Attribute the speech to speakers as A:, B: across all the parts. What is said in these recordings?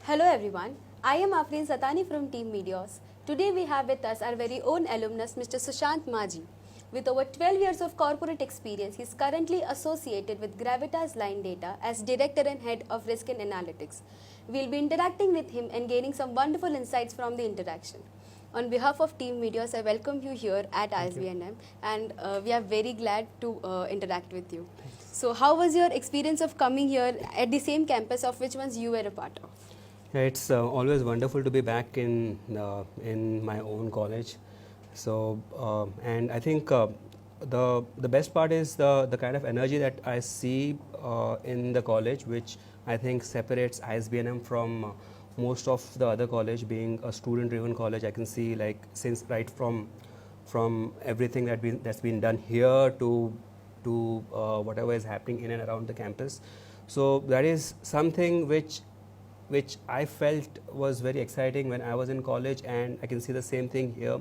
A: Hello everyone, I am Afreen Satani from Team Meteors. Today we have with us our very own alumnus Mr. Sushant Majhi. With over 12 years of corporate experience, he is currently associated with Gravitas Linedata as Director and Head of Risk and Analytics. We will be interacting with him and gaining some wonderful insights from the interaction. On behalf of Team Meteors, I welcome you here at Ice PNM, and we are very glad to interact with you. So how was your experience of coming here at the same campus of which ones you were a part of?
B: Yeah, it's always wonderful to be back in my own college. So and I think the best part is the kind of energy that I see in the college, which I think separates Ice PNM from most of the other college. Being a student-driven college, I can see like since right from everything that's been done here to whatever is happening in and around the campus. So that is something which I felt was very exciting when I was in college, and I can see the same thing here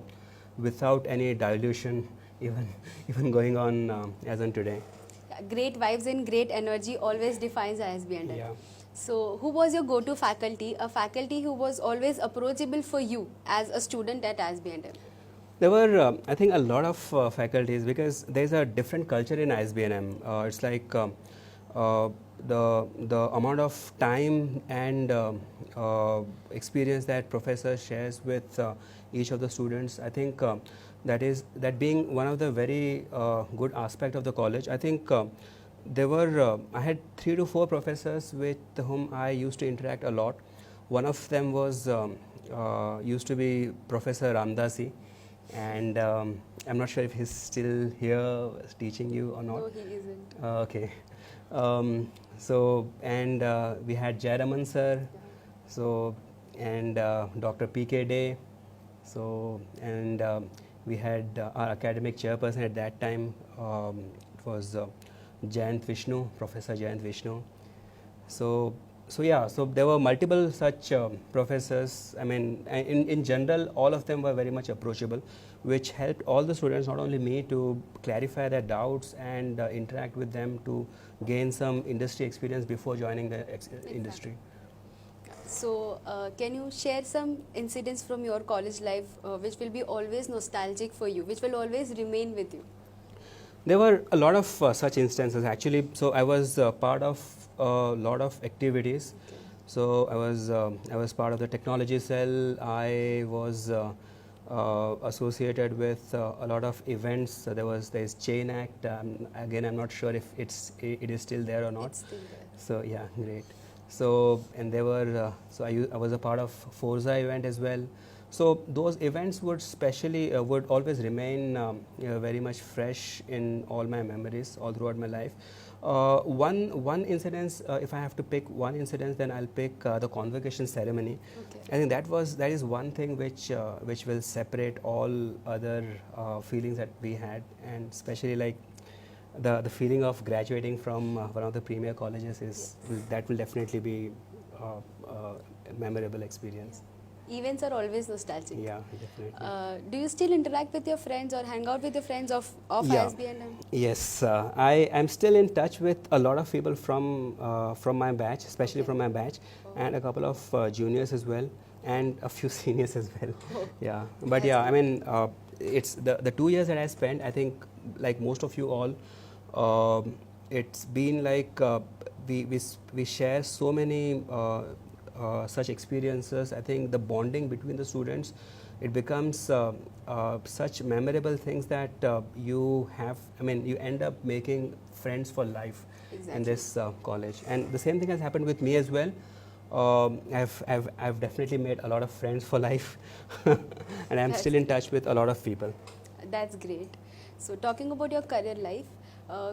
B: without any dilution even going on as on today.
A: Yeah, great vibes and great energy always defines ISB.
B: Yeah.
A: So who was your go-to faculty, a faculty who was always approachable for you as a student at ISB?
B: There were, I think, a lot of faculties, because there's a different culture in ISBNM. It's like the amount of time and experience that professor shares with each of the students. I think that being one of the very good aspect of the college. I think there were I had 3 to 4 professors with whom I used to interact a lot. One of them was used to be Professor Ramdasi, and I'm not sure if he's still here teaching you or not.
A: No, he isn't.
B: Okay. So and we had Jayaraman sir, so and Dr. P.K. Day, so and we had our academic chairperson at that time. It was Jayant Vishnu, Professor Jayant Vishnu. So yeah, so there were multiple such professors. I mean, in general, all of them were very much approachable, which helped all the students, not only me, to clarify their doubts and interact with them to gain some industry experience before joining the industry.
A: So can you share some incidents from your college life which will be always nostalgic for you, which will always remain with you?
B: There were a lot of such instances actually. So I was part of a lot of activities.
A: Okay.
B: So I was part of the technology cell. I was associated with a lot of events. So there's Chain Act. Again, I'm not sure if it is still there or not.
A: It's still there.
B: So yeah, great. So and there were I was a part of Forza event as well. So those events would would always remain very much fresh in all my memories all throughout my life. One incident, if I have to pick one incident, then I'll pick the convocation ceremony.
A: Okay.
B: I think that is one thing which will separate all other feelings that we had, and especially like the feeling of graduating from one of the premier colleges that will definitely be a memorable experience.
A: Events are always nostalgic.
B: Yeah, definitely.
A: Do you still interact with your friends or hang out with your friends of
B: Yeah.
A: ISBNM?
B: Yes, I am still in touch with a lot of people from my batch, especially from my batch, and a couple of juniors as well, and a few seniors as well.
A: Oh.
B: Yeah, but yeah, I mean, it's the 2 years that I spent. I think, like most of you all, it's been like we share so many such experiences. I think the bonding between the students, it becomes such memorable things that you have. I mean, you end up making friends for life.
A: Exactly.
B: In this college, and the same thing has happened with me as well. I've definitely made a lot of friends for life, and I'm still in touch with a lot of people.
A: That's great. So talking about your career life,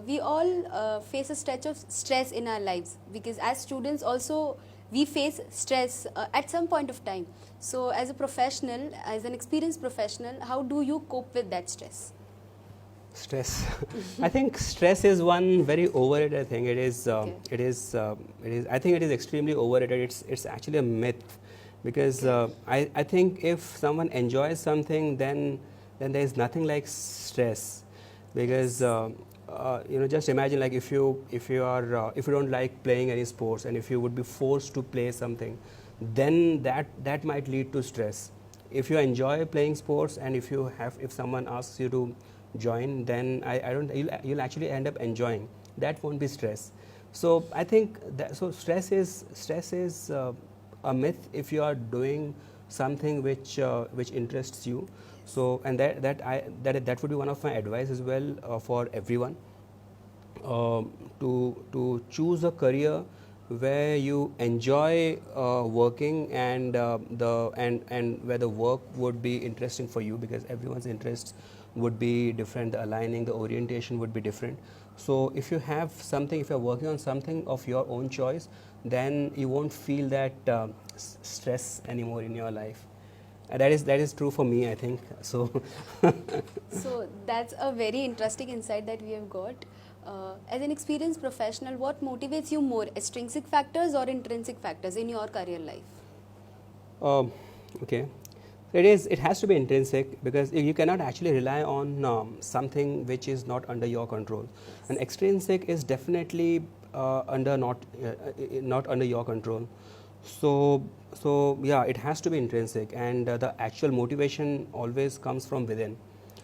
A: we all face a stretch of stress in our lives, because as students also we face stress at some point of time. So as a professional, as an experienced professional, how do you cope with that stress?
B: Stress. I think stress is one very overrated. I think it is.
A: Okay.
B: It is. I think it is extremely overrated. It's actually a myth, because I think if someone enjoys something, then there is nothing like stress, because just imagine, like, if you don't like playing any sports, and if you would be forced to play something, then that might lead to stress. If you enjoy playing sports, and if someone asks you to join, then I don't you'll actually end up enjoying. That won't be stress. So I think that stress is a myth if you are doing something which interests you. So, and that would be one of my advice as well for everyone, to choose a career where you enjoy working, and where the work would be interesting for you, because everyone's interests would be different, the aligning, the orientation would be different. So if you have something, if you're working on something of your own choice, then you won't feel that stress anymore in your life. That is true for me, I think. So
A: So that's a very interesting insight that we have got. As an experienced professional, what motivates you more, extrinsic factors or intrinsic factors in your career life?
B: Okay, it has to be intrinsic, because you cannot actually rely on something which is not under your control. And extrinsic is definitely not under your control. So yeah, it has to be intrinsic, and the actual motivation always comes from within.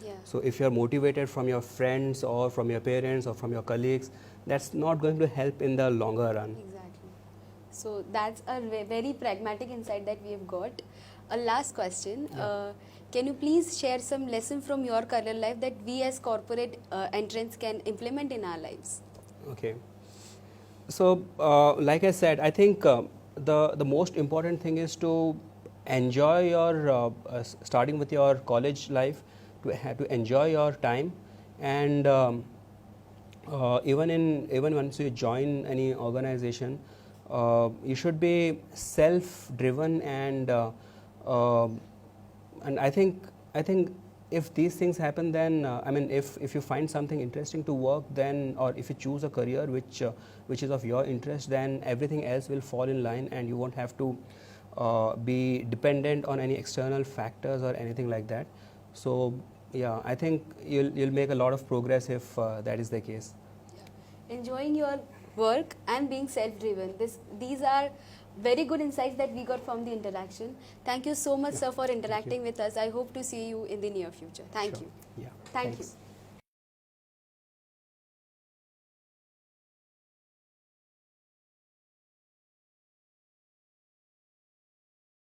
A: Yeah.
B: So if you're motivated from your friends or from your parents or from your colleagues, that's not going to help in the longer run.
A: Exactly. So that's a very pragmatic insight that we have got. A last question.
B: Yeah.
A: Can you please share some lesson from your career life that we as corporate entrants can implement in our lives?
B: Okay. So like I said, I think the most important thing is to enjoy your starting with your college life, to enjoy your time, and even once you join any organization, you should be self-driven, uh, and I think if these things happen, then I mean, if you find something interesting to work, then, or if you choose a career which is of your interest, then everything else will fall in line, and you won't have to be dependent on any external factors or anything like that. So yeah, I think you'll make a lot of progress if that is the case.
A: Enjoying your work and being self-driven. These are very good insights that we got from the interaction. Thank you so much, sir, for interacting with us. I hope to see you in the near future. Thank
B: Sure.
A: you.
B: Yeah.
A: Thank
B: Thanks.
A: you.